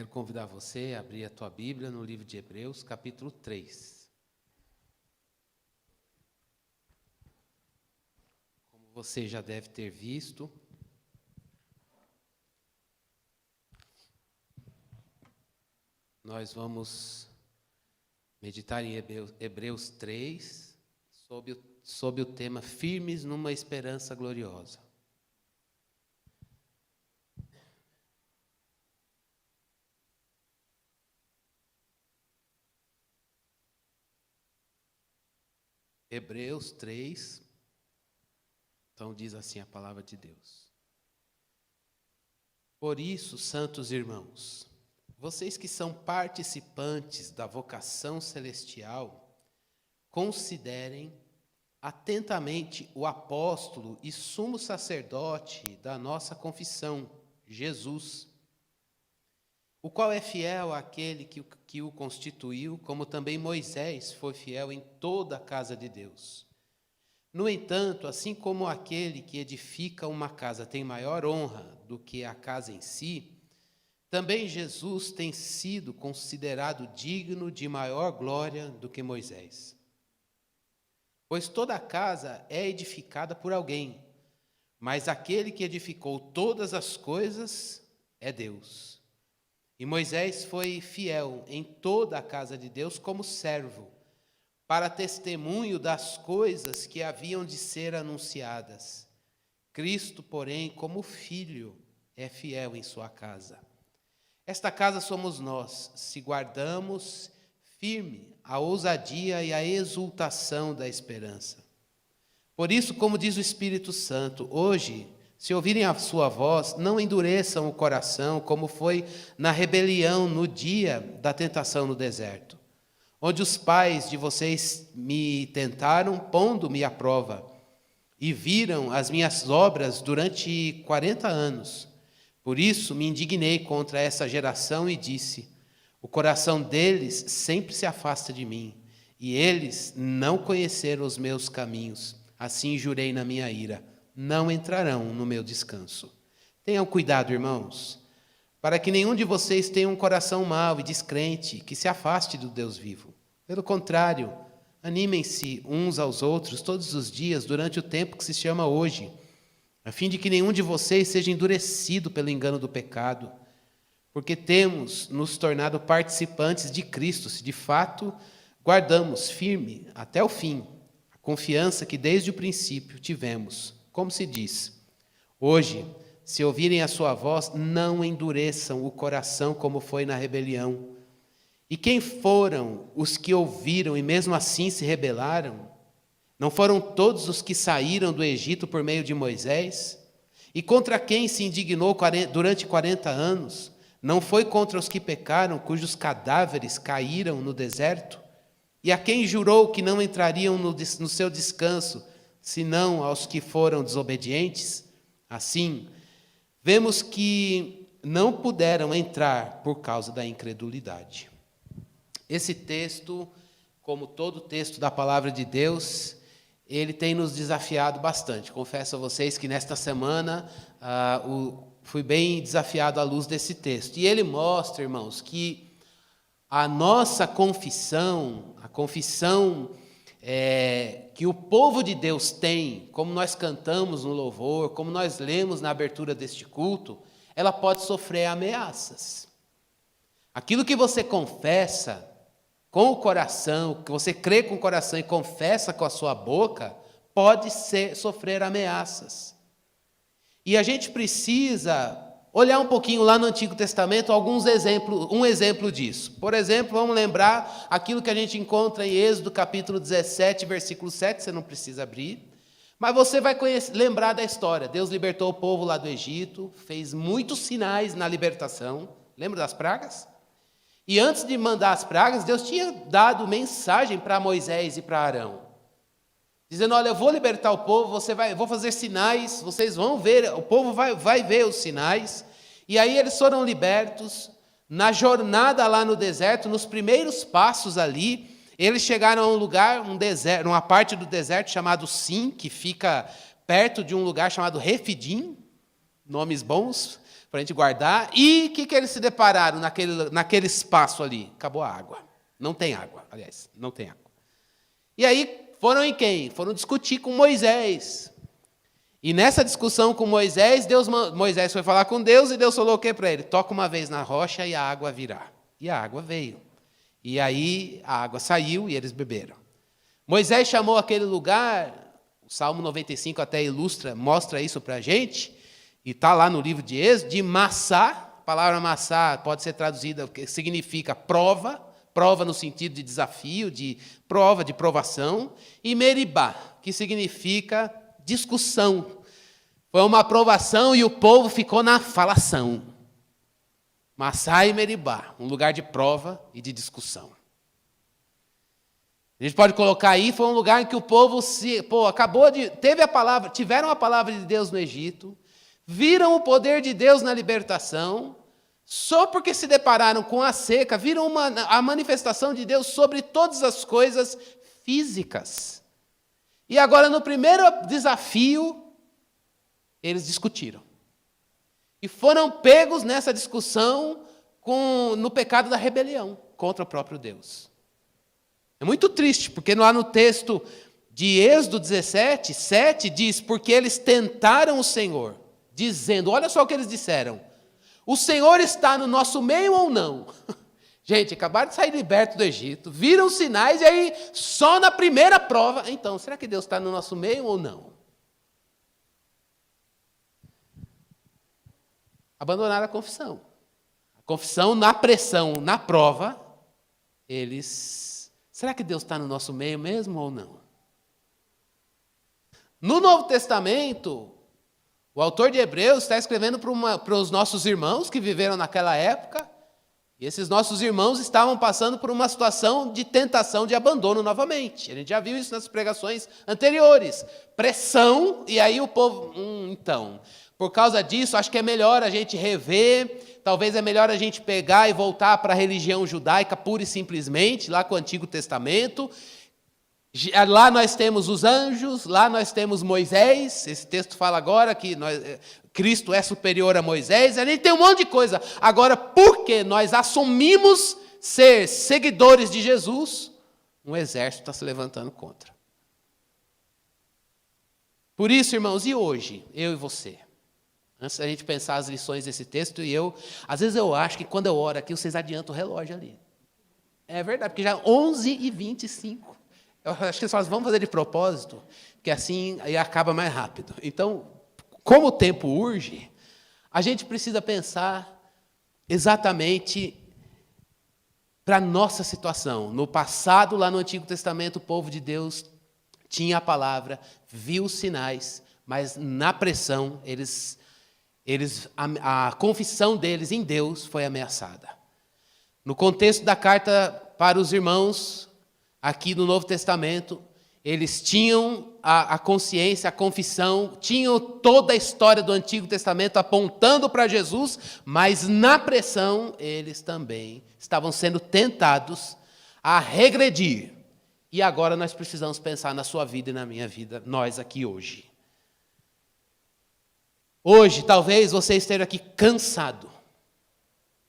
Quero convidar você a abrir a tua Bíblia no livro de Hebreus, capítulo 3. Como você já deve ter visto, nós vamos meditar em Hebreus 3, sob o tema Firmes numa Esperança Gloriosa. Hebreus 3, então diz assim a palavra de Deus. Por isso, santos irmãos, vocês que são participantes da vocação celestial, considerem atentamente o apóstolo e sumo sacerdote da nossa confissão, Jesus, o qual é fiel àquele que o constituiu, como também Moisés foi fiel em toda a casa de Deus. No entanto, assim como aquele que edifica uma casa tem maior honra do que a casa em si, também Jesus tem sido considerado digno de maior glória do que Moisés. Pois toda a casa é edificada por alguém, mas aquele que edificou todas as coisas é Deus. E Moisés foi fiel em toda a casa de Deus como servo, para testemunho das coisas que haviam de ser anunciadas. Cristo, porém, como filho, é fiel em sua casa. Esta casa somos nós, se guardamos firme a ousadia e a exultação da esperança. Por isso, como diz o Espírito Santo, hoje, se ouvirem a sua voz, não endureçam o coração, como foi na rebelião no dia da tentação no deserto, onde os pais de vocês me tentaram, pondo-me à prova, e viram as minhas obras durante 40 anos. Por isso me indignei contra essa geração e disse: o coração deles sempre se afasta de mim, e eles não conheceram os meus caminhos. Assim jurei na minha ira: não entrarão no meu descanso. Tenham cuidado, irmãos, para que nenhum de vocês tenha um coração mau e descrente, que se afaste do Deus vivo. Pelo contrário, animem-se uns aos outros todos os dias, durante o tempo que se chama hoje, a fim de que nenhum de vocês seja endurecido pelo engano do pecado, porque temos nos tornado participantes de Cristo, se de fato guardamos firme até o fim a confiança que desde o princípio tivemos. Como se diz: hoje, se ouvirem a sua voz, não endureçam o coração como foi na rebelião. E quem foram os que ouviram e mesmo assim se rebelaram? Não foram todos os que saíram do Egito por meio de Moisés? E contra quem se indignou durante 40 anos? Não foi contra os que pecaram, cujos cadáveres caíram no deserto? E a quem jurou que não entrariam no seu descanso, senão aos que foram desobedientes? Assim, vemos que não puderam entrar por causa da incredulidade. Esse texto, como todo texto da palavra de Deus, ele tem nos desafiado bastante. Confesso a vocês que nesta semana fui bem desafiado à luz desse texto. E ele mostra, irmãos, que a nossa confissão, a confissão que o povo de Deus tem, como nós cantamos no louvor, como nós lemos na abertura deste culto, ela pode sofrer ameaças. Aquilo que você confessa com o coração, que você crê com o coração e confessa com a sua boca, pode sofrer ameaças. E a gente precisa olhar um pouquinho lá no Antigo Testamento um exemplo disso. Por exemplo, vamos lembrar aquilo que a gente encontra em Êxodo capítulo 17, versículo 7, você não precisa abrir, mas você vai lembrar da história. Deus libertou o povo lá do Egito, fez muitos sinais na libertação. Lembra das pragas? E antes de mandar as pragas, Deus tinha dado mensagem para Moisés e para Arão, dizendo: olha, eu vou libertar o povo, eu vou fazer sinais, vocês vão ver, o povo vai ver os sinais. E aí eles foram libertos. Na jornada lá no deserto, nos primeiros passos ali, eles chegaram a um lugar, um deserto, uma parte do deserto chamado Sim, que fica perto de um lugar chamado Refidim, nomes bons para a gente guardar. E o que eles se depararam naquele espaço ali? Acabou a água. Não tem água, aliás, não tem água. E aí foram em quem? Foram discutir com Moisés. E nessa discussão com Moisés, Moisés foi falar com Deus e Deus falou o que para ele? Toca uma vez na rocha e a água virá. E a água veio. E aí a água saiu e eles beberam. Moisés chamou aquele lugar, o Salmo 95 até mostra isso para a gente, e está lá no livro de Êxodo, de Massá. A palavra Massá pode ser traduzida, que significa prova no sentido de desafio, de prova, de provação, e Meribá, que significa discussão. Foi uma aprovação e o povo ficou na falação. Massá e Meribá, um lugar de prova e de discussão. A gente pode colocar aí, foi um lugar em que o povo tiveram a palavra de Deus no Egito, viram o poder de Deus na libertação, só porque se depararam com a seca, viram a manifestação de Deus sobre todas as coisas físicas. E agora, no primeiro desafio, eles discutiram. E foram pegos nessa discussão no pecado da rebelião contra o próprio Deus. É muito triste, porque lá no texto de Êxodo 17, 7, diz, porque eles tentaram o Senhor, dizendo, olha só o que eles disseram, o Senhor está no nosso meio ou não? Gente, acabaram de sair libertos do Egito, viram os sinais e aí, só na primeira prova, então, será que Deus está no nosso meio ou não? Abandonaram a confissão. A confissão na pressão, na prova, será que Deus está no nosso meio mesmo ou não? No Novo Testamento, o autor de Hebreus está escrevendo para os nossos irmãos que viveram naquela época, e esses nossos irmãos estavam passando por uma situação de tentação de abandono novamente. A gente já viu isso nas pregações anteriores. Pressão, e aí o povo, então, por causa disso, acho que é melhor a gente rever, talvez é melhor a gente pegar e voltar para a religião judaica pura e simplesmente, lá com o Antigo Testamento. Lá nós temos os anjos, lá nós temos Moisés, esse texto fala agora que Cristo é superior a Moisés, a gente tem um monte de coisa. Agora, porque nós assumimos ser seguidores de Jesus, um exército está se levantando contra. Por isso, irmãos, e hoje, eu e você? Antes da gente pensar as lições desse texto, às vezes eu acho que quando eu oro aqui, vocês adiantam o relógio ali. É verdade, porque já é 11h25. Eu acho que eles falam, vamos fazer de propósito, que assim aí acaba mais rápido. Então, como o tempo urge, a gente precisa pensar exatamente para a nossa situação. No passado, lá no Antigo Testamento, o povo de Deus tinha a palavra, viu os sinais, mas na pressão, a confissão deles em Deus foi ameaçada. No contexto da carta para os irmãos, aqui no Novo Testamento, eles tinham a consciência, a confissão, tinham toda a história do Antigo Testamento apontando para Jesus, mas na pressão eles também estavam sendo tentados a regredir. E agora nós precisamos pensar na sua vida e na minha vida, nós aqui hoje. Hoje, talvez você esteja aqui cansado.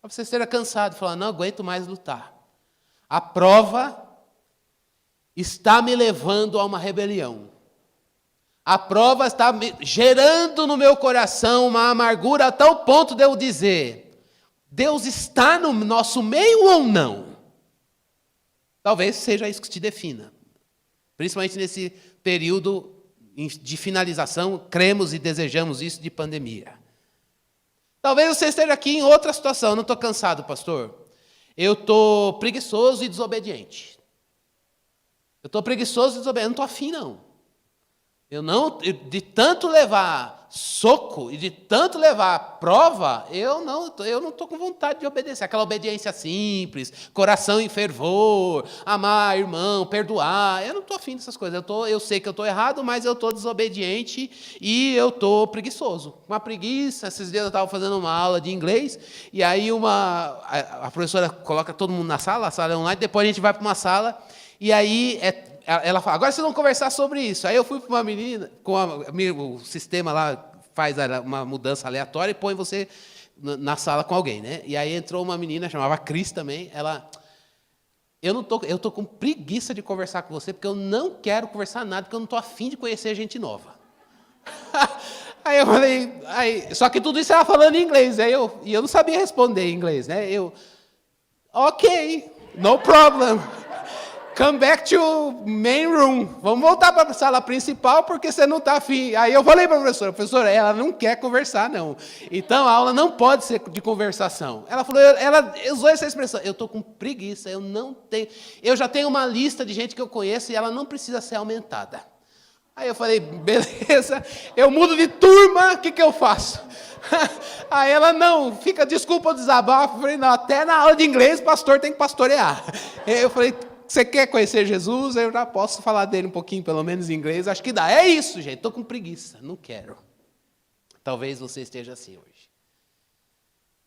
Você esteja cansado, falando, não aguento mais lutar. A prova está me levando a uma rebelião. A prova está gerando no meu coração uma amargura a tal ponto de eu dizer, Deus está no nosso meio ou não? Talvez seja isso que te defina. Principalmente nesse período de finalização, cremos e desejamos isso de pandemia. Talvez você esteja aqui em outra situação, eu não estou cansado, pastor. Eu estou preguiçoso e desobediente. Eu estou preguiçoso e desobediente, eu não estou afim, não. De tanto levar soco e de tanto levar prova, eu não estou com vontade de obedecer. Aquela obediência simples, coração em fervor, amar, irmão, perdoar. Eu não estou afim dessas coisas. Eu sei que eu estou errado, mas eu estou desobediente e eu estou preguiçoso. Uma preguiça. Esses dias eu estava fazendo uma aula de inglês e aí a professora coloca todo mundo na sala, a sala é online, depois a gente vai para uma sala e aí ela fala, agora vocês vão conversar sobre isso. Aí eu fui para uma menina, o sistema lá faz uma mudança aleatória e põe você na sala com alguém, né? E aí entrou uma menina, chamava Cris também, ela... Eu tô com preguiça de conversar com você, porque eu não quero conversar nada, porque eu não estou afim de conhecer gente nova. Aí eu falei, só que tudo isso ela falando em inglês, e eu não sabia responder em inglês, né? Ok, no problem. Come back to main room. Vamos voltar para a sala principal, porque você não está afim. Aí eu falei para a professora, ela não quer conversar, não. Então, a aula não pode ser de conversação. Ela falou, ela usou essa expressão, eu estou com preguiça, eu já tenho uma lista de gente que eu conheço e ela não precisa ser aumentada. Aí eu falei, beleza, eu mudo de turma, o que eu faço? Aí ela, não, desculpa o desabafo. Eu falei, não, até na aula de inglês o pastor tem que pastorear. Eu falei, você quer conhecer Jesus? Eu já posso falar dele um pouquinho, pelo menos em inglês. Acho que dá. É isso, gente. Estou com preguiça. Não quero. Talvez você esteja assim hoje.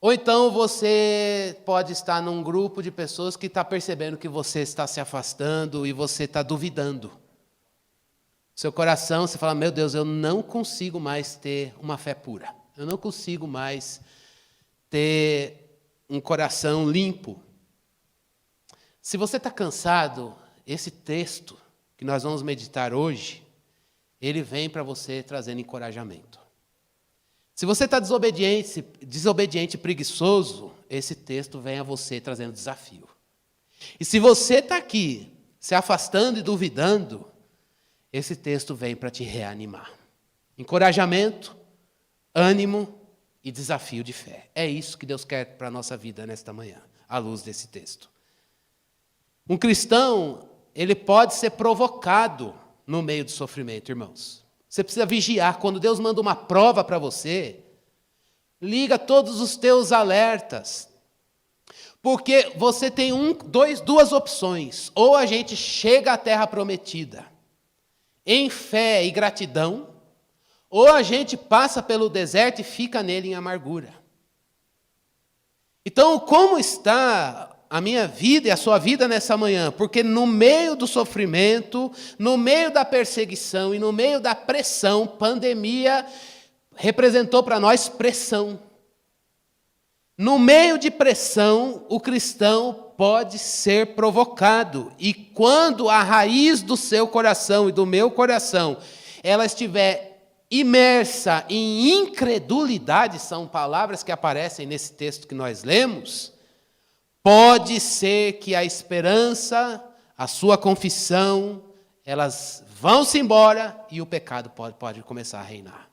Ou então você pode estar num grupo de pessoas que está percebendo que você está se afastando e você está duvidando. Seu coração, você fala, meu Deus, eu não consigo mais ter uma fé pura. Eu não consigo mais ter um coração limpo. Se você está cansado, esse texto que nós vamos meditar hoje, ele vem para você trazendo encorajamento. Se você está desobediente e preguiçoso, esse texto vem a você trazendo desafio. E se você está aqui se afastando e duvidando, esse texto vem para te reanimar. Encorajamento, ânimo e desafio de fé. É isso que Deus quer para a nossa vida nesta manhã, à luz desse texto. Um cristão, ele pode ser provocado no meio do sofrimento, irmãos. Você precisa vigiar. Quando Deus manda uma prova para você, liga todos os teus alertas. Porque você tem duas opções. Ou a gente chega à terra prometida em fé e gratidão, ou a gente passa pelo deserto e fica nele em amargura. Então, como está a minha vida e a sua vida nessa manhã? Porque no meio do sofrimento, no meio da perseguição e no meio da pressão, pandemia representou para nós pressão. No meio de pressão, o cristão pode ser provocado. E quando a raiz do seu coração e do meu coração, ela estiver imersa em incredulidade, são palavras que aparecem nesse texto que nós lemos, pode ser que a esperança, a sua confissão, elas vão-se embora e o pecado pode começar a reinar.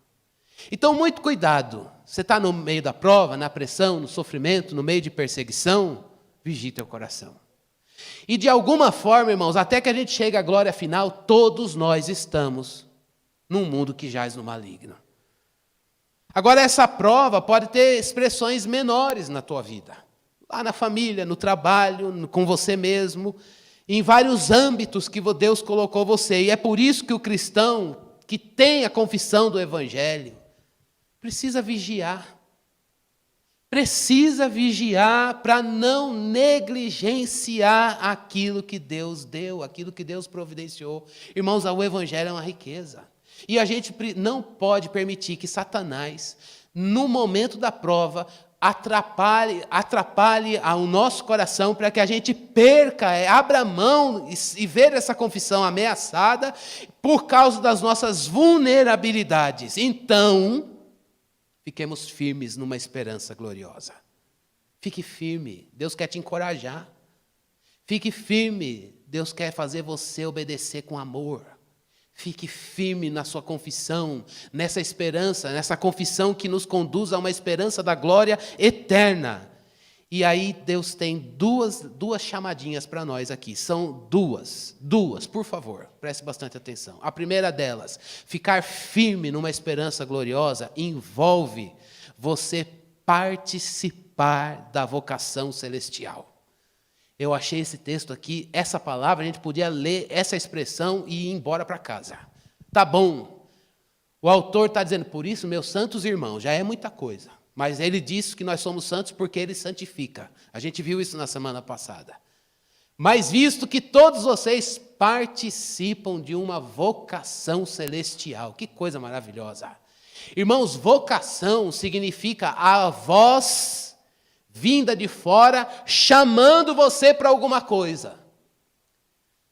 Então, muito cuidado. Você está no meio da prova, na pressão, no sofrimento, no meio de perseguição, vigie teu coração. E de alguma forma, irmãos, até que a gente chegue à glória final, todos nós estamos num mundo que jaz no maligno. Agora, essa prova pode ter expressões menores na tua vida. Lá na família, no trabalho, com você mesmo, em vários âmbitos que Deus colocou você. E é por isso que o cristão que tem a confissão do Evangelho precisa vigiar. Precisa vigiar para não negligenciar aquilo que Deus deu, aquilo que Deus providenciou. Irmãos, o Evangelho é uma riqueza. E a gente não pode permitir que Satanás, no momento da prova, atrapalhe ao nosso coração para que a gente perca, abra mão e veja essa confissão ameaçada por causa das nossas vulnerabilidades. Então, fiquemos firmes numa esperança gloriosa. Fique firme, Deus quer te encorajar. Fique firme, Deus quer fazer você obedecer com amor. Fique firme na sua confissão, nessa esperança, nessa confissão que nos conduz a uma esperança da glória eterna. E aí Deus tem duas chamadinhas para nós aqui. São duas, por favor, preste bastante atenção. A primeira delas, ficar firme numa esperança gloriosa, envolve você participar da vocação celestial. Eu achei esse texto aqui, essa palavra, a gente podia ler essa expressão e ir embora para casa. Tá bom. O autor está dizendo, por isso, meus santos irmãos, já é muita coisa. Mas ele disse que nós somos santos porque ele santifica. A gente viu isso na semana passada. Mas visto que todos vocês participam de uma vocação celestial, que coisa maravilhosa. Irmãos, vocação significa a voz vinda de fora chamando você para alguma coisa.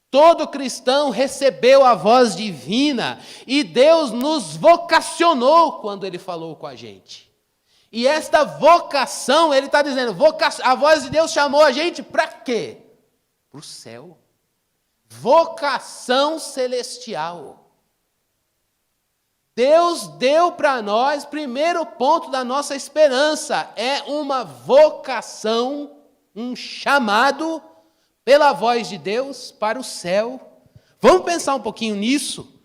Todo cristão recebeu a voz divina e Deus nos vocacionou quando Ele falou com a gente. E esta vocação, Ele está dizendo, a voz de Deus chamou a gente para quê? Para o céu. Vocação celestial. Deus deu para nós, primeiro ponto da nossa esperança, é uma vocação, um chamado pela voz de Deus para o céu. Vamos pensar um pouquinho nisso.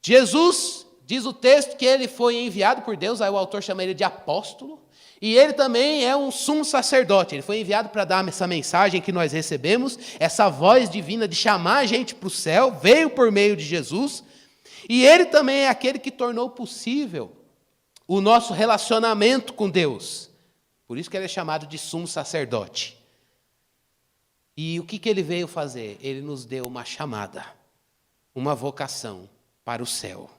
Jesus, diz o texto que ele foi enviado por Deus, aí o autor chama ele de apóstolo, e ele também é um sumo sacerdote, ele foi enviado para dar essa mensagem que nós recebemos, essa voz divina de chamar a gente para o céu, veio por meio de Jesus, e ele também é aquele que tornou possível o nosso relacionamento com Deus. Por isso que ele é chamado de sumo sacerdote. E o que ele veio fazer? Ele nos deu uma chamada, uma vocação para o céu.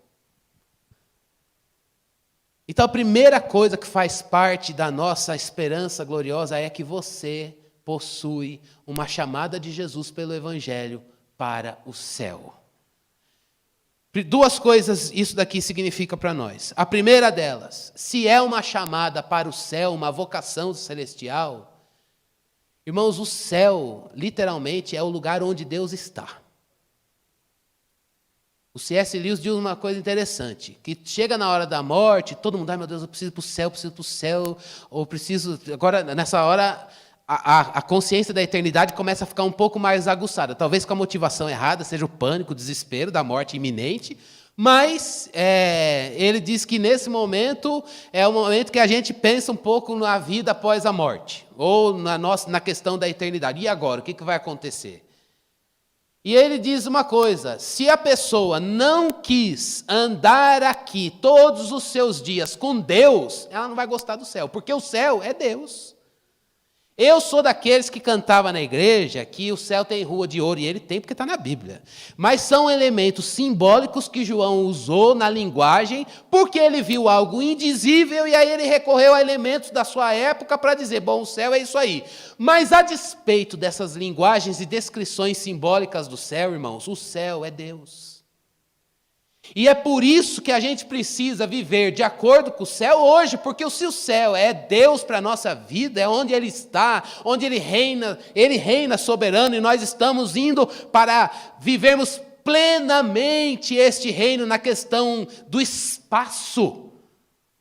Então a primeira coisa que faz parte da nossa esperança gloriosa é que você possui uma chamada de Jesus pelo Evangelho para o céu. Duas coisas isso daqui significa para nós. A primeira delas, se é uma chamada para o céu, uma vocação celestial, irmãos, o céu, literalmente, é o lugar onde Deus está. O C.S. Lewis diz uma coisa interessante, que chega na hora da morte, todo mundo, ai meu Deus, eu preciso ir para o céu, ou preciso... Agora, nessa hora, a consciência da eternidade começa a ficar um pouco mais aguçada. Talvez com a motivação errada, seja o pânico, o desespero da morte iminente, mas ele diz que nesse momento é o momento que a gente pensa um pouco na vida após a morte, ou na questão da eternidade. E agora, o que vai acontecer? E ele diz uma coisa, se a pessoa não quis andar aqui todos os seus dias com Deus, ela não vai gostar do céu, porque o céu é Deus. Eu sou daqueles que cantava na igreja que o céu tem rua de ouro, e ele tem porque está na Bíblia. Mas são elementos simbólicos que João usou na linguagem, porque ele viu algo indizível, e aí ele recorreu a elementos da sua época para dizer, bom, o céu é isso aí. Mas a despeito dessas linguagens e descrições simbólicas do céu, irmãos, o céu é Deus. E é por isso que a gente precisa viver de acordo com o céu hoje, porque se o céu é Deus para a nossa vida, é onde Ele está, onde Ele reina soberano, e nós estamos indo para vivermos plenamente este reino na questão do espaço.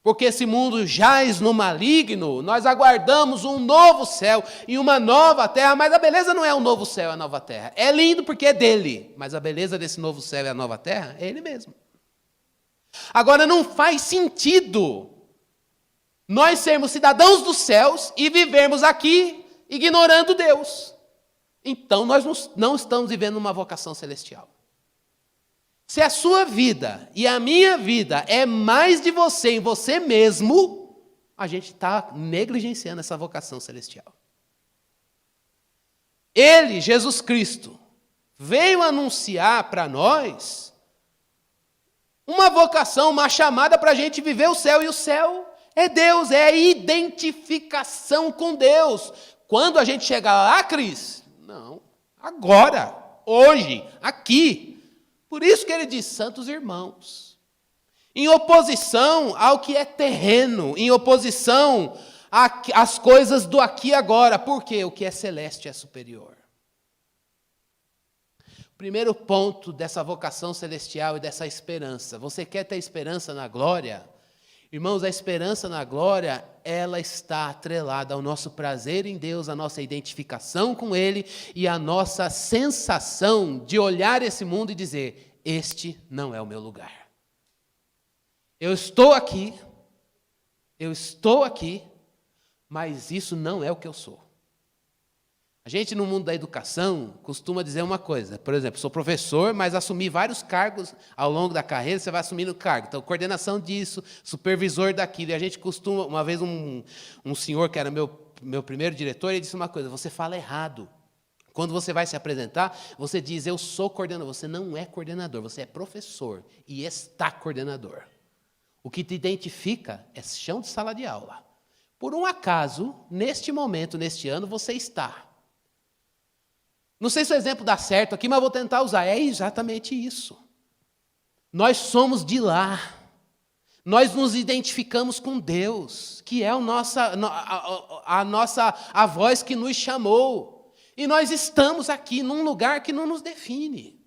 Porque esse mundo jaz no maligno, nós aguardamos um novo céu e uma nova terra, mas a beleza não é o novo céu e a nova terra. É lindo porque é dele, mas a beleza desse novo céu e a nova terra é ele mesmo. Agora, não faz sentido nós sermos cidadãos dos céus e vivermos aqui ignorando Deus. Então, nós não estamos vivendo uma vocação celestial. Se a sua vida e a minha vida é mais de você em você mesmo, a gente está negligenciando essa vocação celestial. Ele, Jesus Cristo, veio anunciar para nós uma vocação, uma chamada para a gente viver o céu, e o céu é Deus, é a identificação com Deus. Quando a gente chegar lá, Cris? Não, agora, hoje, aqui. Por isso que ele diz, santos irmãos, em oposição ao que é terreno, em oposição às coisas do aqui e agora, porque o que é celeste é superior. Primeiro ponto dessa vocação celestial e dessa esperança, você quer ter esperança na glória? Irmãos, a esperança na glória, ela está atrelada ao nosso prazer em Deus, a nossa identificação com Ele e a nossa sensação de olhar esse mundo e dizer, este não é o meu lugar. Eu estou aqui, mas isso não é o que eu sou. A gente, no mundo da educação, costuma dizer uma coisa. Por exemplo, sou professor, mas assumi vários cargos ao longo da carreira, você vai assumindo cargo. Então, coordenação disso, supervisor daquilo. E a gente costuma... Uma vez, um senhor que era meu primeiro diretor, ele disse uma coisa, você fala errado. Quando você vai se apresentar, você diz, eu sou coordenador. Você não é coordenador, você é professor e está coordenador. O que te identifica é chão de sala de aula. Por um acaso, neste momento, neste ano, você está. Não sei se o exemplo dá certo aqui, mas eu vou tentar usar. É exatamente isso. Nós somos de lá. Nós nos identificamos com Deus, que é a voz que nos chamou. E nós estamos aqui num lugar que não nos define,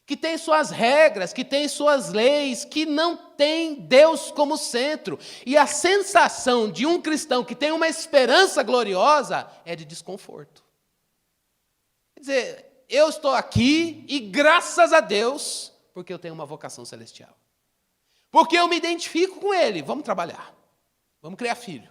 que tem suas regras, que tem suas leis, que não tem Deus como centro. E a sensação de um cristão que tem uma esperança gloriosa é de desconforto. Quer dizer, eu estou aqui e graças a Deus, porque eu tenho uma vocação celestial. Porque eu me identifico com Ele. Vamos trabalhar. Vamos criar filho.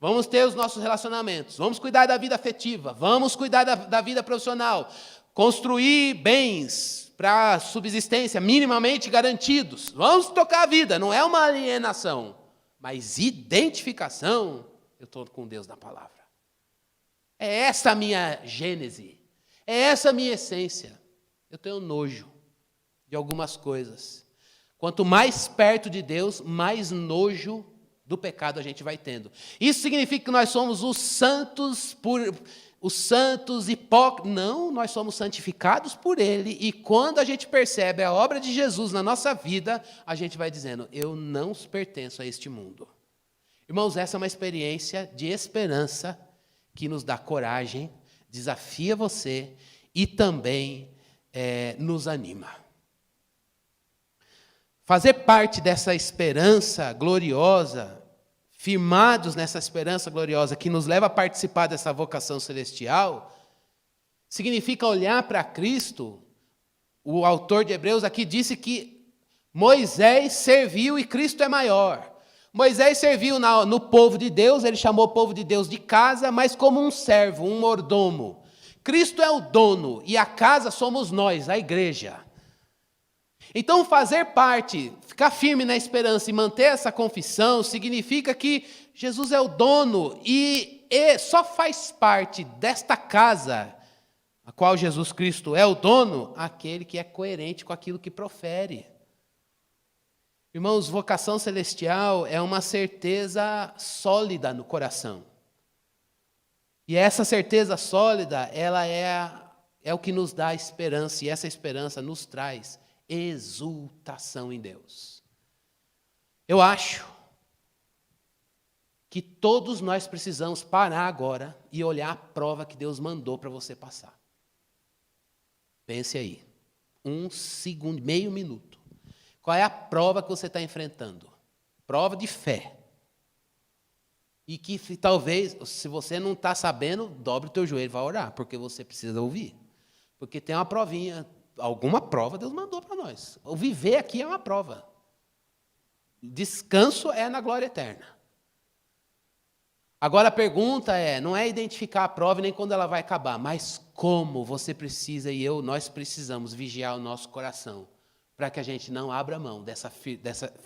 Vamos ter os nossos relacionamentos. Vamos cuidar da vida afetiva. Vamos cuidar da vida profissional. Construir bens para subsistência minimamente garantidos. Vamos tocar a vida. Não é uma alienação, mas identificação. Eu estou com Deus na palavra. É essa a minha gênese. É essa a minha essência. Eu tenho nojo de algumas coisas. Quanto mais perto de Deus, mais nojo do pecado a gente vai tendo. Isso significa que nós somos os santos hipócritas. Não, nós somos santificados por Ele. E quando a gente percebe a obra de Jesus na nossa vida, a gente vai dizendo, eu não pertenço a este mundo. Irmãos, essa é uma experiência de esperança que nos dá coragem, desafia você e também nos anima. Fazer parte dessa esperança gloriosa, firmados nessa esperança gloriosa que nos leva a participar dessa vocação celestial, significa olhar para Cristo. O autor de Hebreus aqui disse que Moisés serviu e Cristo é maior. Moisés serviu no povo de Deus, ele chamou o povo de Deus de casa, mas como um servo, um mordomo. Cristo é o dono e a casa somos nós, a igreja. Então, fazer parte, ficar firme na esperança e manter essa confissão significa que Jesus é o dono e só faz parte desta casa, a qual Jesus Cristo é o dono, aquele que é coerente com aquilo que profere. Irmãos, vocação celestial é uma certeza sólida no coração. E essa certeza sólida, ela é o que nos dá esperança, e essa esperança nos traz exultação em Deus. Eu acho que todos nós precisamos parar agora e olhar a prova que Deus mandou para você passar. Pense aí, 1 segundo, meio minuto. Qual é a prova que você está enfrentando? Prova de fé. E que talvez, se você não está sabendo, dobre o teu joelho e vá orar, porque você precisa ouvir. Porque tem uma provinha. Alguma prova Deus mandou para nós. O viver aqui é uma prova. Descanso é na glória eterna. Agora a pergunta não é identificar a prova nem quando ela vai acabar, mas como você precisa nós precisamos vigiar o nosso coração para que a gente não abra mão dessa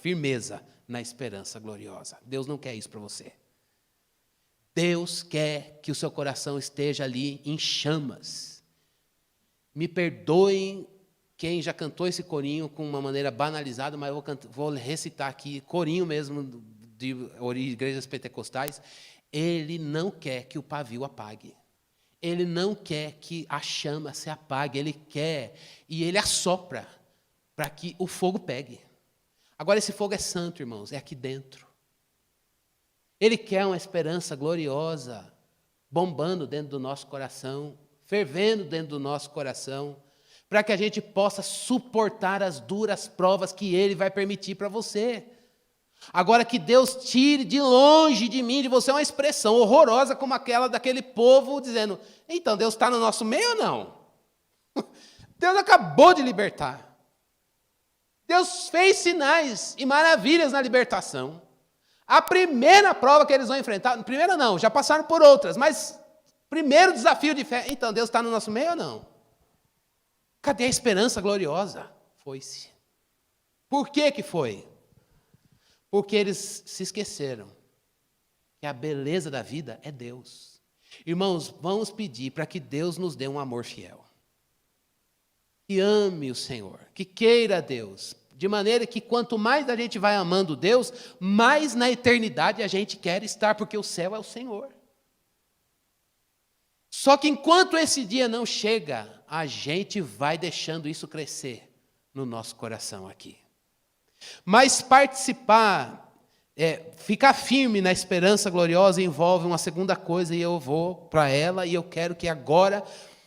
firmeza na esperança gloriosa. Deus não quer isso para você. Deus quer que o seu coração esteja ali em chamas. Me perdoem quem já cantou esse corinho com uma maneira banalizada, mas eu vou recitar aqui, corinho mesmo de igrejas pentecostais. Ele não quer que o pavio apague. Ele não quer que a chama se apague. Ele quer e ele assopra para que o fogo pegue. Agora, esse fogo é santo, irmãos, é aqui dentro. Ele quer uma esperança gloriosa, bombando dentro do nosso coração, fervendo dentro do nosso coração, para que a gente possa suportar as duras provas que Ele vai permitir para você. Agora, que Deus tire de longe de mim, de você, uma expressão horrorosa como aquela daquele povo dizendo, então, Deus está no nosso meio ou não? Deus acabou de libertar. Deus fez sinais e maravilhas na libertação. A primeira prova que eles vão enfrentar, primeira não, já passaram por outras, mas primeiro desafio de fé, então, Deus está no nosso meio ou não? Cadê a esperança gloriosa? Foi-se. Por que foi? Porque eles se esqueceram que a beleza da vida é Deus. Irmãos, vamos pedir para que Deus nos dê um amor fiel. Que ame o Senhor, que queira Deus, De maneira que quanto mais a gente vai amando Deus, mais na eternidade a gente quer estar, porque o céu é o Senhor. Só que enquanto esse dia não chega, a gente vai deixando isso crescer no nosso coração aqui. Mas participar, ficar firme na esperança gloriosa envolve uma segunda coisa, e eu vou para ela, e eu quero que agora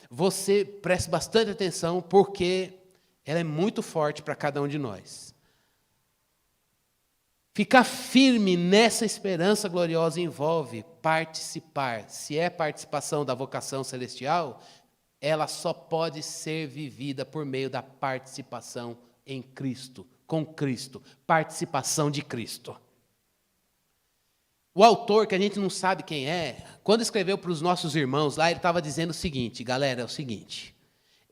você preste bastante atenção, porque ela é muito forte para cada um de nós. Ficar firme nessa esperança gloriosa envolve participar. Se é participação da vocação celestial, ela só pode ser vivida por meio da participação em Cristo, com Cristo, participação de Cristo. O autor, que a gente não sabe quem é, quando escreveu para os nossos irmãos lá, ele estava dizendo o seguinte: galera, é o seguinte,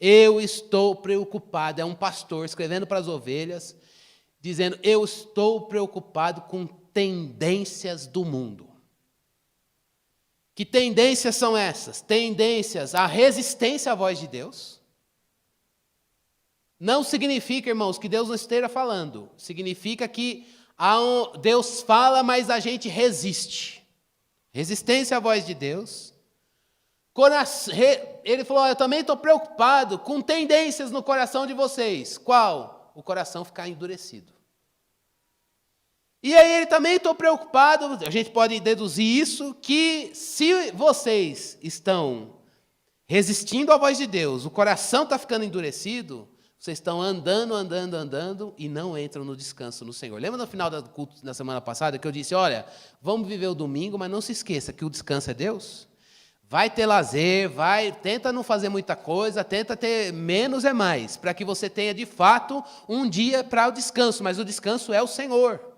eu estou preocupado, é um pastor escrevendo para as ovelhas, dizendo, eu estou preocupado com tendências do mundo. Que tendências são essas? Tendências à resistência à voz de Deus. Não significa, irmãos, que Deus não esteja falando. Significa que Deus fala, mas a gente resiste. Resistência à voz de Deus. Ele falou, eu também estou preocupado com tendências no coração de vocês. Qual? O coração ficar endurecido. E aí ele também estou preocupado, a gente pode deduzir isso, que se vocês estão resistindo à voz de Deus, o coração está ficando endurecido, vocês estão andando e não entram no descanso no Senhor. Lembra no final do culto da semana passada que eu disse, olha, vamos viver o domingo, mas não se esqueça que o descanso é Deus? Vai ter lazer, tenta não fazer muita coisa, tenta ter menos é mais, para que você tenha de fato um dia para o descanso, mas o descanso é o Senhor.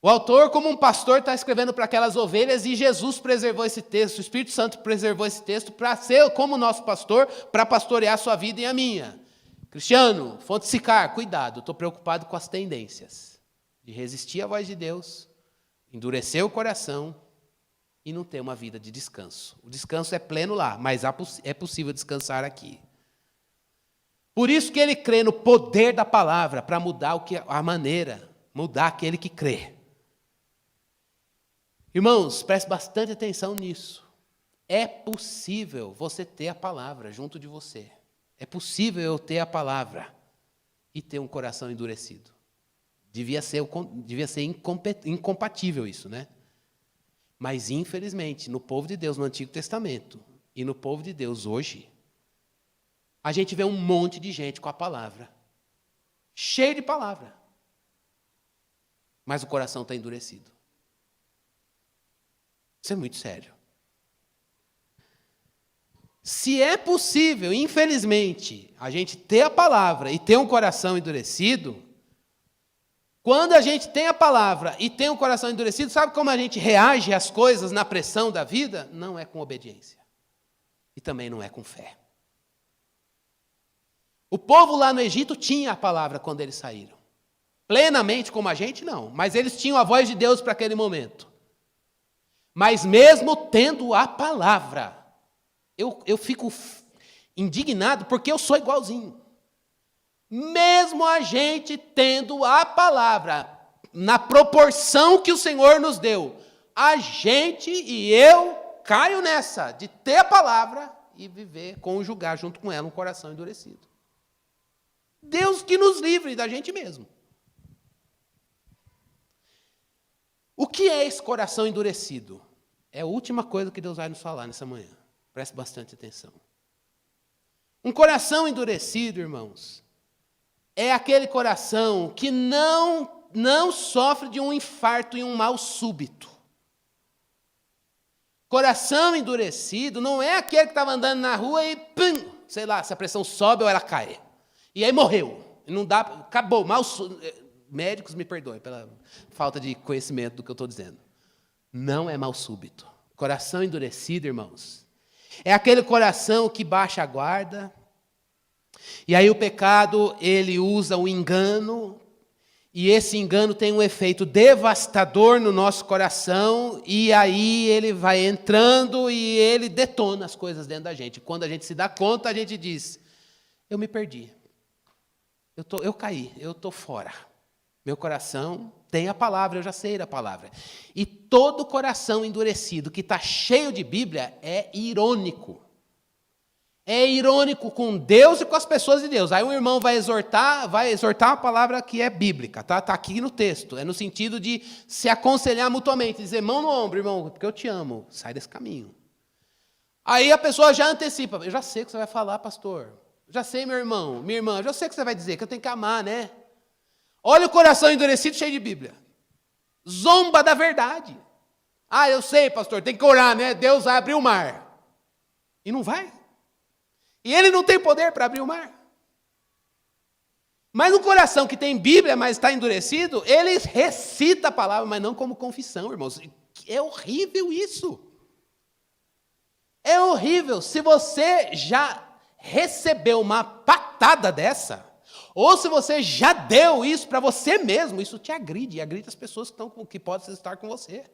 O autor, como um pastor, está escrevendo para aquelas ovelhas e Jesus preservou esse texto, o Espírito Santo preservou esse texto para ser como nosso pastor, para pastorear a sua vida e a minha. Cristiano, Fonte Sicar, cuidado, estou preocupado com as tendências de resistir à voz de Deus, endurecer o coração e não ter uma vida de descanso. O descanso é pleno lá, mas é possível descansar aqui. Por isso que ele crê no poder da palavra para mudar a maneira, mudar aquele que crê. Irmãos, preste bastante atenção nisso. É possível você ter a palavra junto de você. É possível eu ter a palavra e ter um coração endurecido. Devia ser incompatível isso, né? Mas, infelizmente, no povo de Deus no Antigo Testamento e no povo de Deus hoje, a gente vê um monte de gente com a palavra, cheio de palavra, mas o coração está endurecido. Isso é muito sério. Se é possível, infelizmente, a gente ter a palavra e ter um coração endurecido, quando a gente tem a palavra e tem um coração endurecido, sabe como a gente reage às coisas na pressão da vida? Não é com obediência. E também não é com fé. O povo lá no Egito tinha a palavra quando eles saíram. Plenamente como a gente, não. Mas eles tinham a voz de Deus para aquele momento. Mas mesmo tendo a palavra, eu fico indignado porque eu sou igualzinho. Mesmo a gente tendo a palavra, na proporção que o Senhor nos deu, a gente e eu caio nessa, de ter a palavra e viver, conjugar junto com ela um coração endurecido. Deus que nos livre da gente mesmo. O que é esse coração endurecido? É a última coisa que Deus vai nos falar nessa manhã. Preste bastante atenção. Um coração endurecido, irmãos, é aquele coração que não sofre de um infarto e um mal súbito. Coração endurecido não é aquele que estava andando na rua e, pum, sei lá, se a pressão sobe ou ela cai. E aí morreu. Não dá, acabou, mal súbito. Médicos me perdoem pela falta de conhecimento do que eu estou dizendo. Não é mal súbito. Coração endurecido, irmãos, é aquele coração que baixa a guarda, e aí o pecado, ele usa o engano, e esse engano tem um efeito devastador no nosso coração, e aí ele vai entrando e ele detona as coisas dentro da gente. Quando a gente se dá conta, a gente diz, eu me perdi. Eu caí, eu estou fora. Meu coração tem a palavra, eu já sei da palavra. E todo coração endurecido que está cheio de Bíblia é irônico. É irônico com Deus e com as pessoas de Deus. Aí um irmão vai exortar uma palavra que é bíblica, tá? Está aqui no texto. É no sentido de se aconselhar mutuamente, dizer, mão no ombro, irmão, porque eu te amo. Sai desse caminho. Aí a pessoa já antecipa. Eu já sei o que você vai falar, pastor. Eu já sei, meu irmão, minha irmã, eu já sei o que você vai dizer, que eu tenho que amar, né? Olha o coração endurecido cheio de Bíblia. Zomba da verdade. Ah, eu sei, pastor, tem que orar, né? Deus vai abrir o mar. E não vai. E ele não tem poder para abrir o mar. Mas no coração que tem Bíblia, mas está endurecido, ele recita a palavra, mas não como confissão, irmãos. É horrível isso. É horrível. Se você já recebeu uma patada dessa, ou se você já deu isso para você mesmo, isso te agride, e agride as pessoas que podem estar com você.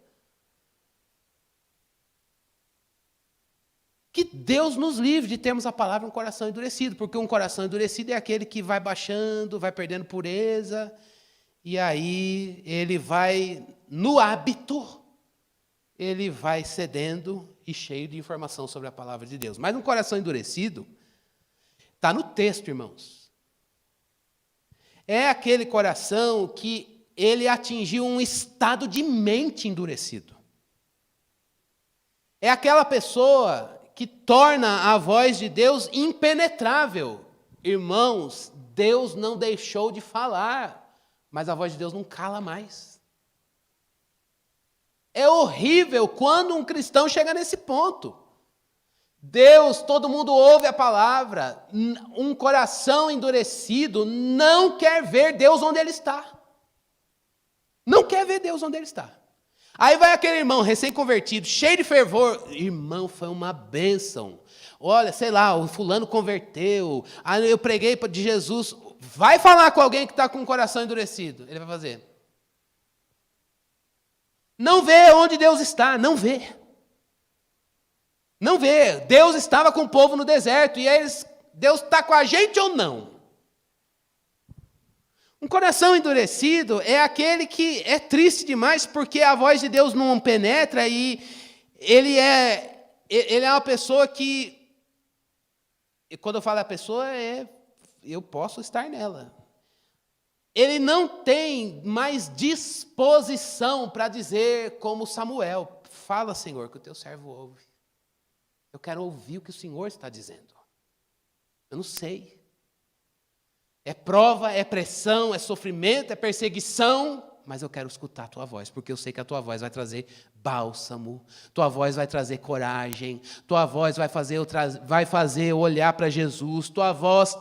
Que Deus nos livre de termos a palavra um coração endurecido, porque um coração endurecido é aquele que vai baixando, vai perdendo pureza, e aí ele vai, no hábito, ele vai cedendo e cheio de informação sobre a palavra de Deus. Mas um coração endurecido, está no texto, irmãos. É aquele coração que ele atingiu um estado de mente endurecido. É aquela pessoa que torna a voz de Deus impenetrável. Irmãos, Deus não deixou de falar, mas a voz de Deus não cala mais. É horrível quando um cristão chega nesse ponto. Deus, todo mundo ouve a palavra, um coração endurecido não quer ver Deus onde Ele está. Não quer ver Deus onde Ele está. Aí vai aquele irmão recém-convertido, cheio de fervor. Irmão, foi uma bênção. Olha, sei lá, o fulano converteu. Aí eu preguei de Jesus. Vai falar com alguém que está com o coração endurecido. Ele vai fazer. Não vê onde Deus está, não vê. Não vê. Deus estava com o povo no deserto. E eles, Deus está com a gente ou não? Um coração endurecido é aquele que é triste demais porque a voz de Deus não penetra e ele é uma pessoa que, quando eu falo a pessoa, eu posso estar nela. Ele não tem mais disposição para dizer como Samuel, fala, Senhor, que o teu servo ouve. Eu quero ouvir o que o Senhor está dizendo. Eu não sei. É prova, é pressão, é sofrimento, é perseguição, mas eu quero escutar a tua voz, porque eu sei que a tua voz vai trazer bálsamo, tua voz vai trazer coragem, tua voz vai fazer eu olhar para Jesus, tua voz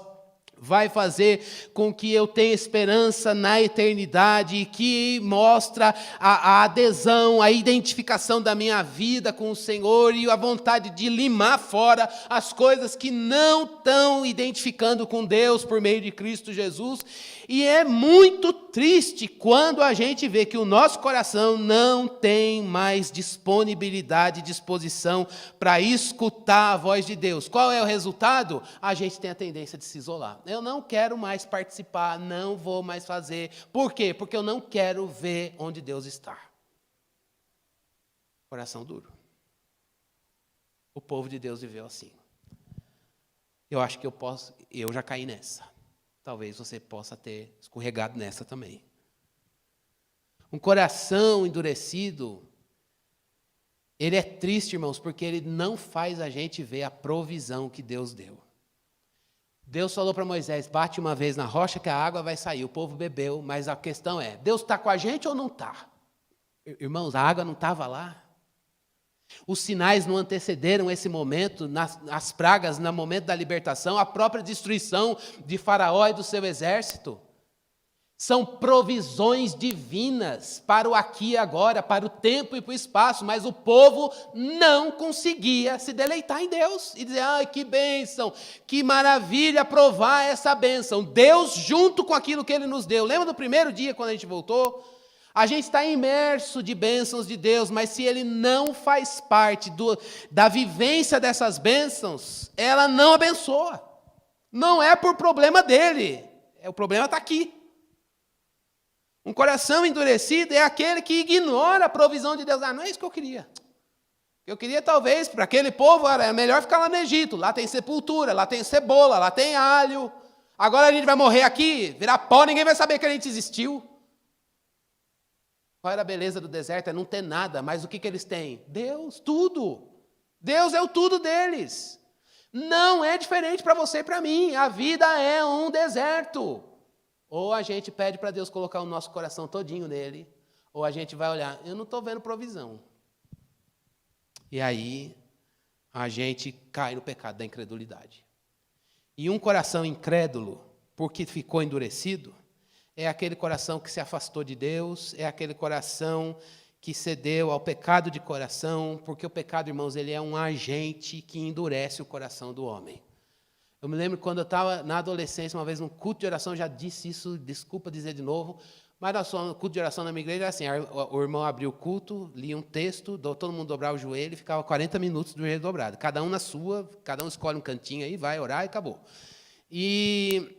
vai fazer com que eu tenha esperança na eternidade, que mostra a adesão, a identificação da minha vida com o Senhor e a vontade de limar fora as coisas que não estão identificando com Deus por meio de Cristo Jesus. E é muito triste quando a gente vê que o nosso coração não tem mais disponibilidade, disposição para escutar a voz de Deus. Qual é o resultado? A gente tem a tendência de se isolar. Eu não quero mais participar, não vou mais fazer. Por quê? Porque eu não quero ver onde Deus está. Coração duro. O povo de Deus viveu assim. Eu acho que eu já caí nessa. Talvez você possa ter escorregado nessa também. Um coração endurecido, ele é triste, irmãos, porque ele não faz a gente ver a provisão que Deus deu. Deus falou para Moisés, bate uma vez na rocha que a água vai sair. O povo bebeu, mas a questão é, Deus está com a gente ou não está? Irmãos, a água não estava lá. Os sinais não antecederam esse momento, as pragas, no momento da libertação, a própria destruição de Faraó e do seu exército. São provisões divinas para o aqui e agora, para o tempo e para o espaço, mas o povo não conseguia se deleitar em Deus e dizer, ai, que bênção, que maravilha provar essa bênção. Deus junto com aquilo que Ele nos deu. Lembra do primeiro dia quando a gente voltou? A gente está imerso de bênçãos de Deus, mas se Ele não faz parte da vivência dessas bênçãos, ela não abençoa. Não é por problema dele. O problema está aqui. Um coração endurecido é aquele que ignora a provisão de Deus. Não é isso que eu queria. Eu queria, talvez, para aquele povo, era melhor ficar lá no Egito. Lá tem sepultura, lá tem cebola, lá tem alho. Agora a gente vai morrer aqui, virar pó, ninguém vai saber que a gente existiu. Qual era a beleza do deserto? É não ter nada, mas o que eles têm? Deus, tudo. Deus é o tudo deles. Não é diferente para você e para mim. A vida é um deserto. Ou a gente pede para Deus colocar o nosso coração todinho nele, ou a gente vai olhar, eu não estou vendo provisão. E aí a gente cai no pecado da incredulidade. E um coração incrédulo, porque ficou endurecido, é aquele coração que se afastou de Deus, é aquele coração que cedeu ao pecado de coração, porque o pecado, irmãos, ele é um agente que endurece o coração do homem. Eu me lembro quando eu estava na adolescência, uma vez num culto de oração, já disse isso, desculpa dizer de novo, mas no culto de oração na minha igreja era assim, o irmão abria o culto, lia um texto, todo mundo dobrava o joelho e ficava 40 minutos do joelho dobrado. Cada um na sua, cada um escolhe um cantinho aí, vai orar e acabou. E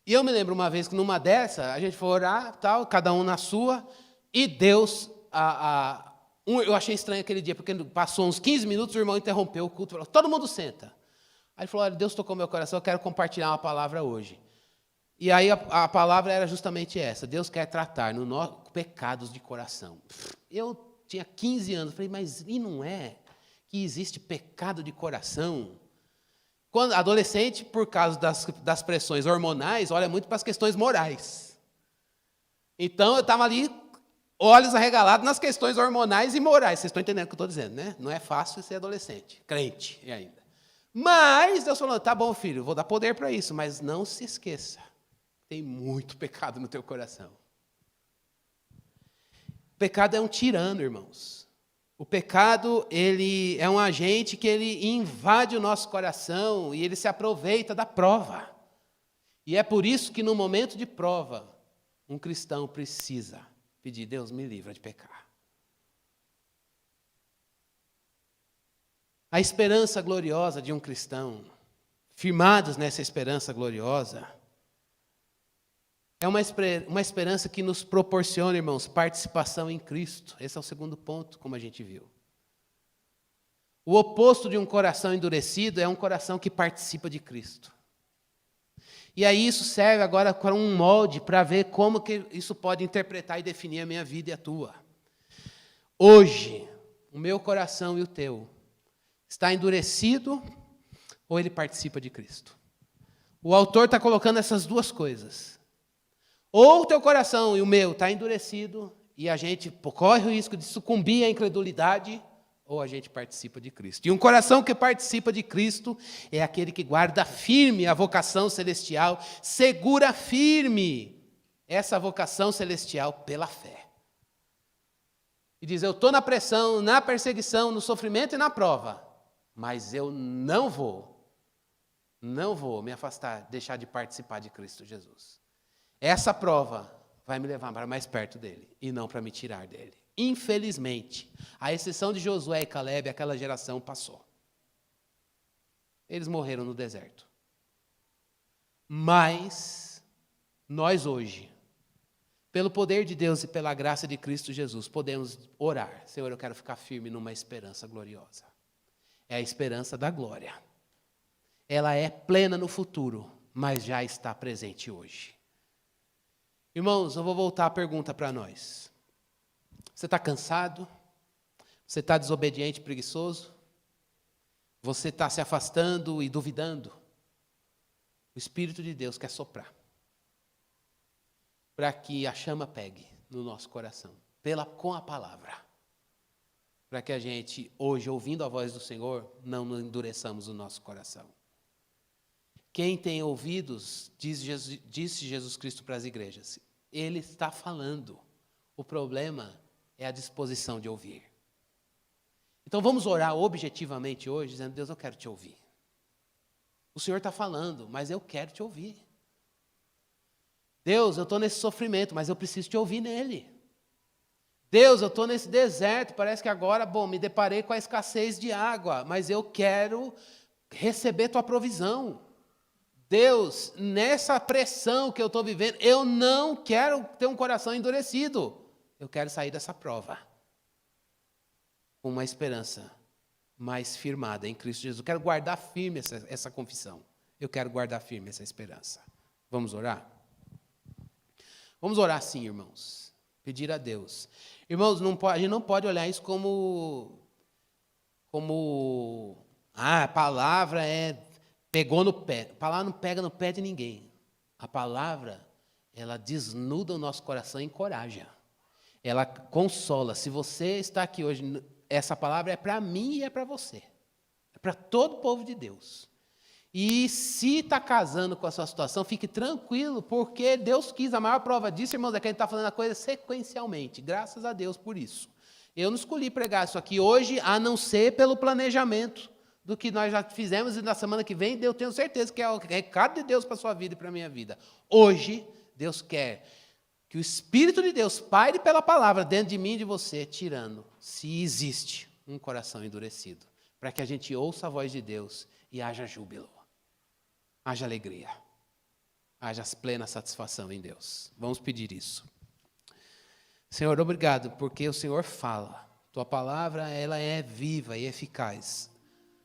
eu me lembro uma vez que numa dessa, a gente foi orar, tal, cada um na sua, e Deus, eu achei estranho aquele dia, porque passou uns 15 minutos, o irmão interrompeu o culto, falou, todo mundo senta. Aí ele falou, olha, Deus tocou meu coração, eu quero compartilhar uma palavra hoje. E aí a palavra era justamente essa, Deus quer tratar no nosso pecados de coração. Eu tinha 15 anos, falei, mas e não é que existe pecado de coração? Quando adolescente, por causa das pressões hormonais, olha muito para as questões morais. Então eu estava ali, olhos arregalados nas questões hormonais e morais. Vocês estão entendendo o que eu estou dizendo, né? Não é fácil ser adolescente, crente ainda. Mas Deus falou, tá bom, filho, vou dar poder para isso, mas não se esqueça, tem muito pecado no teu coração. O pecado é um tirano, irmãos. O pecado, ele é um agente que ele invade o nosso coração e ele se aproveita da prova. E é por isso que no momento de prova, um cristão precisa pedir, Deus me livra de pecar. A esperança gloriosa de um cristão, firmados nessa esperança gloriosa, é uma esperança que nos proporciona, irmãos, participação em Cristo. Esse é o segundo ponto, como a gente viu. O oposto de um coração endurecido é um coração que participa de Cristo. E aí isso serve agora para um molde, para ver como que isso pode interpretar e definir a minha vida e a tua. Hoje, o meu coração e o teu está endurecido ou ele participa de Cristo? O autor está colocando essas duas coisas. Ou o teu coração e o meu está endurecido e a gente corre o risco de sucumbir à incredulidade, ou a gente participa de Cristo. E um coração que participa de Cristo é aquele que guarda firme a vocação celestial, segura firme essa vocação celestial pela fé. E diz, eu estou na pressão, na perseguição, no sofrimento e na prova, mas eu não vou me afastar, deixar de participar de Cristo Jesus. Essa prova vai me levar para mais perto dele e não para me tirar dele. Infelizmente, à exceção de Josué e Calebe, aquela geração passou. Eles morreram no deserto. Mas nós hoje, pelo poder de Deus e pela graça de Cristo Jesus, podemos orar. Senhor, eu quero ficar firme numa esperança gloriosa. É a esperança da glória. Ela é plena no futuro, mas já está presente hoje. Irmãos, eu vou voltar a pergunta para nós. Você está cansado? Você está desobediente, preguiçoso? Você está se afastando e duvidando? O Espírito de Deus quer soprar para que a chama pegue no nosso coração, com a palavra. Para que a gente, hoje, ouvindo a voz do Senhor, não endureçamos o nosso coração. Quem tem ouvidos, disse Jesus Cristo para as igrejas, Ele está falando. O problema é a disposição de ouvir. Então vamos orar objetivamente hoje, dizendo, Deus, eu quero te ouvir. O Senhor está falando, mas eu quero te ouvir. Deus, eu estou nesse sofrimento, mas eu preciso te ouvir nele. Deus, eu estou nesse deserto, parece que agora, me deparei com a escassez de água, mas eu quero receber tua provisão. Deus, nessa pressão que eu estou vivendo, eu não quero ter um coração endurecido. Eu quero sair dessa prova com uma esperança mais firmada em Cristo Jesus. Eu quero guardar firme essa confissão. Eu quero guardar firme essa esperança. Vamos orar? Vamos orar sim, irmãos. Pedir a Deus. Irmãos, a gente não pode olhar isso como a palavra pegou no pé. A palavra não pega no pé de ninguém. A palavra, ela desnuda o nosso coração e encoraja. Ela consola. Se você está aqui hoje, essa palavra é para mim e é para você. É para todo o povo de Deus. E se está casando com a sua situação, fique tranquilo, porque Deus quis. A maior prova disso, irmãos, é que a gente está fazendo a coisa sequencialmente. Graças a Deus por isso. Eu não escolhi pregar isso aqui hoje, a não ser pelo planejamento do que nós já fizemos, e na semana que vem, eu tenho certeza que é o recado de Deus para a sua vida e para a minha vida. Hoje, Deus quer que o Espírito de Deus paire pela palavra dentro de mim e de você, tirando, se existe, um coração endurecido, para que a gente ouça a voz de Deus e haja júbilo, haja alegria, haja plena satisfação em Deus. Vamos pedir isso. Senhor, obrigado, porque o Senhor fala. Tua palavra, ela é viva e eficaz.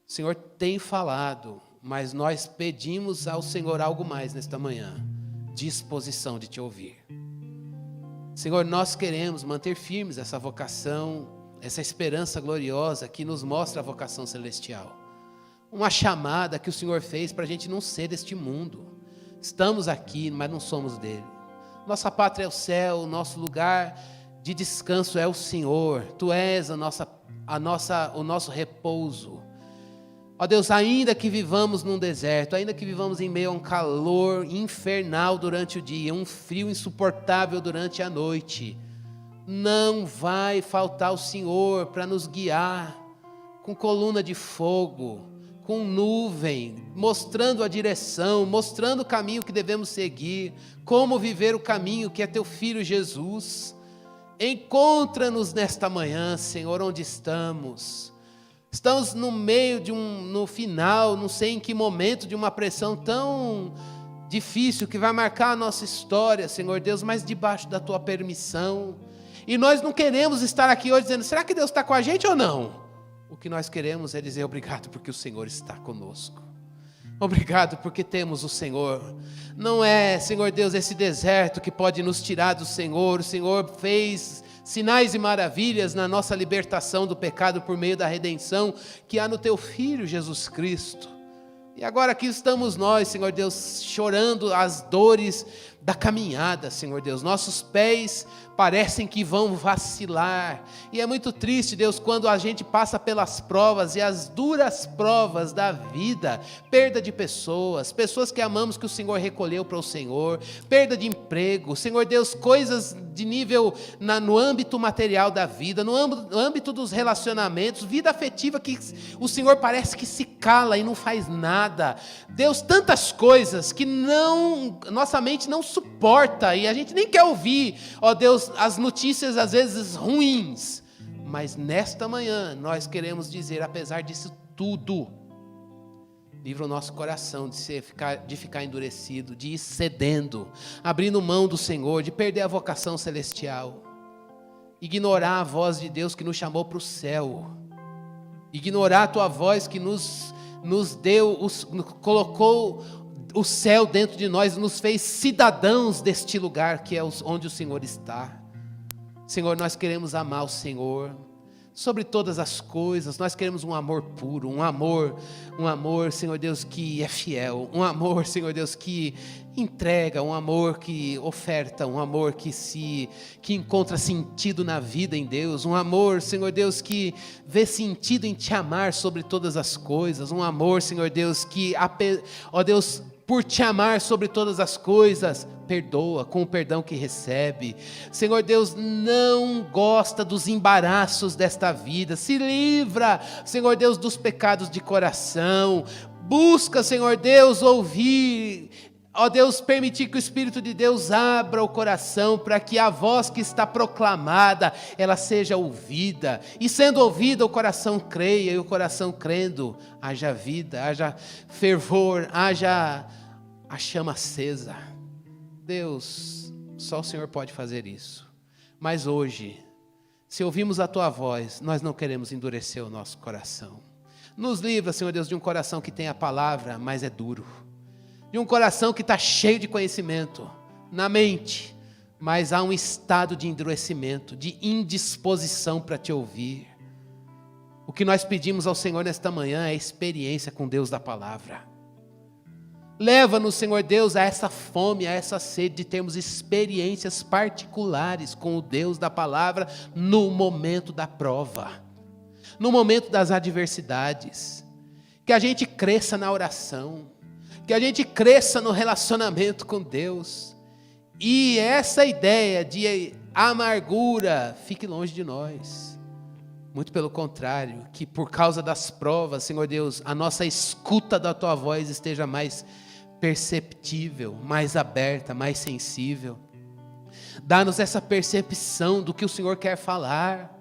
O Senhor tem falado, mas nós pedimos ao Senhor algo mais nesta manhã. Disposição de te ouvir. Senhor, nós queremos manter firmes essa vocação, essa esperança gloriosa que nos mostra a vocação celestial. Uma chamada que o Senhor fez para a gente não ser deste mundo. Estamos aqui, mas não somos dele. Nossa pátria é o céu, o nosso lugar de descanso é o Senhor. Tu és o nosso repouso. Ó Deus, ainda que vivamos num deserto, ainda que vivamos em meio a um calor infernal durante o dia, um frio insuportável durante a noite, não vai faltar o Senhor para nos guiar com coluna de fogo, com nuvem, mostrando a direção, mostrando o caminho que devemos seguir, como viver o caminho que é teu Filho Jesus. Encontra-nos nesta manhã, Senhor, onde estamos. Estamos no meio no final, não sei em que momento, de uma pressão tão difícil que vai marcar a nossa história, Senhor Deus, mas debaixo da tua permissão. E nós não queremos estar aqui hoje dizendo, será que Deus está com a gente ou não? O que nós queremos é dizer obrigado porque o Senhor está conosco. Obrigado porque temos o Senhor. Não é, Senhor Deus, esse deserto que pode nos tirar do Senhor. O Senhor fez sinais e maravilhas na nossa libertação do pecado por meio da redenção que há no teu Filho Jesus Cristo. E agora aqui estamos nós, Senhor Deus, chorando as dores da caminhada, Senhor Deus. Nossos pés parecem que vão vacilar. E é muito triste, Deus, quando a gente passa pelas provas e as duras provas da vida. Perda de pessoas que amamos que o Senhor recolheu para o Senhor. Perda de emprego. Senhor Deus, coisas de nível no âmbito material da vida, no âmbito dos relacionamentos, vida afetiva que o Senhor parece que se cala e não faz nada. Deus, tantas coisas que nossa mente não suporta e a gente nem quer ouvir, ó Deus, as notícias às vezes ruins, mas nesta manhã nós queremos dizer, apesar disso tudo, livra o nosso coração de ficar endurecido, de ir cedendo, abrindo mão do Senhor, de perder a vocação celestial, ignorar a voz de Deus que nos chamou para o céu, ignorar a tua voz que nos deu, colocou o céu dentro de nós, nos fez cidadãos deste lugar que é onde o Senhor está. Senhor, nós queremos amar o Senhor sobre todas as coisas. Nós queremos um amor puro, um amor, Senhor Deus, que é fiel, um amor, Senhor Deus, que entrega, um amor que oferta, um amor que encontra sentido na vida em Deus, um amor, Senhor Deus, que vê sentido em te amar sobre todas as coisas, um amor, Senhor Deus, que, ó Deus, por te amar sobre todas as coisas, perdoa com o perdão que recebe. Senhor Deus, não gosta dos embaraços desta vida, se livra, Senhor Deus, dos pecados de coração, busca, Senhor Deus, ouvir, ó Deus, permitir que o Espírito de Deus abra o coração para que a voz que está proclamada, ela seja ouvida, e sendo ouvida o coração creia, e o coração crendo, haja vida, haja fervor, haja a chama acesa. Deus, só o Senhor pode fazer isso. Mas hoje, se ouvimos a Tua voz, nós não queremos endurecer o nosso coração. Nos livra, Senhor Deus, de um coração que tem a palavra, mas é duro. De um coração que está cheio de conhecimento na mente, mas há um estado de endurecimento, de indisposição para Te ouvir. O que nós pedimos ao Senhor nesta manhã é experiência com Deus da palavra. Leva-nos, Senhor Deus, a essa fome, a essa sede de termos experiências particulares com o Deus da palavra no momento da prova, no momento das adversidades. Que a gente cresça na oração, que a gente cresça no relacionamento com Deus. E essa ideia de amargura fique longe de nós. Muito pelo contrário, que por causa das provas, Senhor Deus, a nossa escuta da Tua voz esteja mais perceptível, mais aberta, mais sensível. Dá-nos essa percepção do que o Senhor quer falar.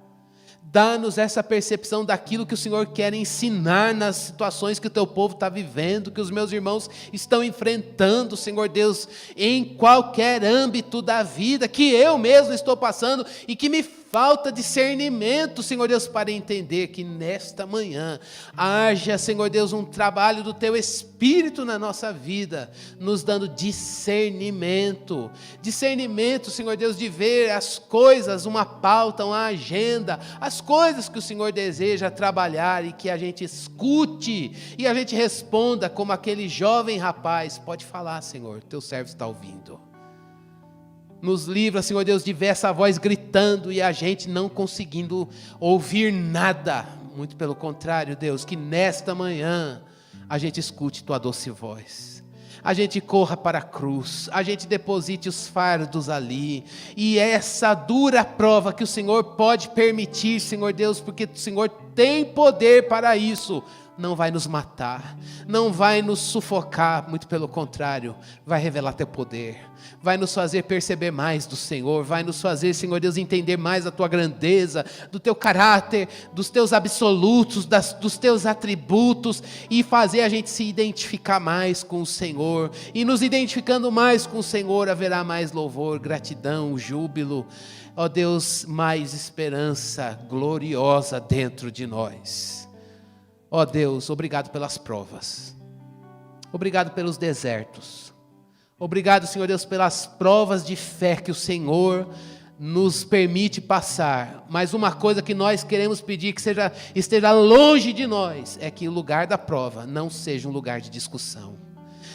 Dá-nos essa percepção daquilo que o Senhor quer ensinar nas situações que o Teu povo está vivendo, que os meus irmãos estão enfrentando, Senhor Deus, em qualquer âmbito da vida, que eu mesmo estou passando e que me falta discernimento, Senhor Deus, para entender que nesta manhã haja, Senhor Deus, um trabalho do Teu Espírito na nossa vida, nos dando discernimento. Discernimento, Senhor Deus, de ver as coisas, uma pauta, uma agenda, as coisas que o Senhor deseja trabalhar e que a gente escute e a gente responda como aquele jovem rapaz. Pode falar, Senhor, Teu servo está ouvindo. Nos livra, Senhor Deus, de ver essa voz gritando e a gente não conseguindo ouvir nada. Muito pelo contrário, Deus, que nesta manhã a gente escute Tua doce voz. A gente corra para a cruz, a gente deposite os fardos ali. E essa dura prova que o Senhor pode permitir, Senhor Deus, porque o Senhor tem poder para isso, não vai nos matar, não vai nos sufocar, muito pelo contrário, vai revelar Teu poder, vai nos fazer perceber mais do Senhor, vai nos fazer, Senhor Deus, entender mais a Tua grandeza, do Teu caráter, dos Teus absolutos, dos Teus atributos, e fazer a gente se identificar mais com o Senhor, e nos identificando mais com o Senhor, haverá mais louvor, gratidão, júbilo, ó Deus, mais esperança gloriosa dentro de nós. Ó Deus, obrigado pelas provas, obrigado pelos desertos, obrigado, Senhor Deus, pelas provas de fé que o Senhor nos permite passar. Mas uma coisa que nós queremos pedir que esteja longe de nós, é que o lugar da prova não seja um lugar de discussão.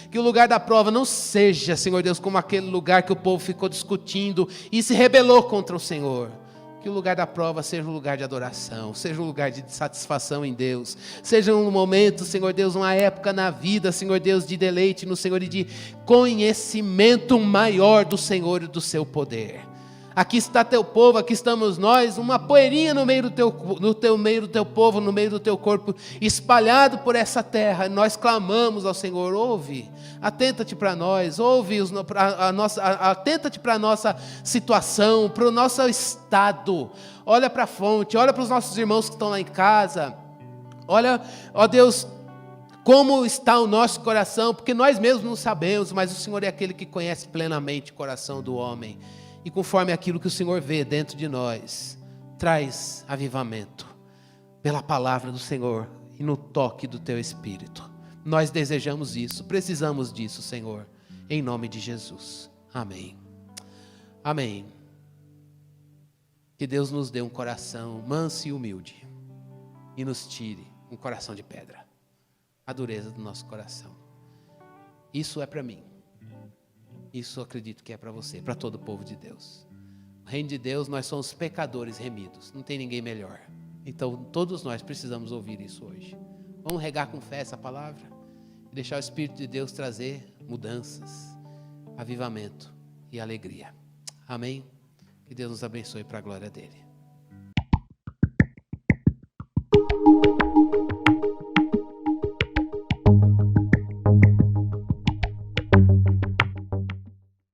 Que o lugar da prova não seja, Senhor Deus, como aquele lugar que o povo ficou discutindo e se rebelou contra o Senhor. Que o lugar da prova seja um lugar de adoração, seja um lugar de satisfação em Deus, seja um momento, Senhor Deus, uma época na vida, Senhor Deus, de deleite no Senhor e de conhecimento maior do Senhor e do Seu poder. Aqui está Teu povo, aqui estamos nós, uma poeirinha no meio do meio do Teu povo, no meio do Teu corpo, espalhado por essa terra. Nós clamamos ao Senhor, ouve, atenta-te para nós, ouve atenta-te para a nossa situação, para o nosso estado. Olha para a fonte, olha para os nossos irmãos que estão lá em casa. Olha, ó Deus, como está o nosso coração, porque nós mesmos não sabemos, mas o Senhor é aquele que conhece plenamente o coração do homem. E conforme aquilo que o Senhor vê dentro de nós, traz avivamento pela palavra do Senhor e no toque do Teu Espírito. Nós desejamos isso, precisamos disso, Senhor, em nome de Jesus. Amém. Amém. Que Deus nos dê um coração manso e humilde e nos tire um coração de pedra, a dureza do nosso coração. Isso é para mim. Isso eu acredito que é para você, para todo o povo de Deus. No reino de Deus, nós somos pecadores remidos. Não tem ninguém melhor. Então, todos nós precisamos ouvir isso hoje. Vamos regar com fé essa palavra e deixar o Espírito de Deus trazer mudanças, avivamento e alegria. Amém? Que Deus nos abençoe para a glória dEle.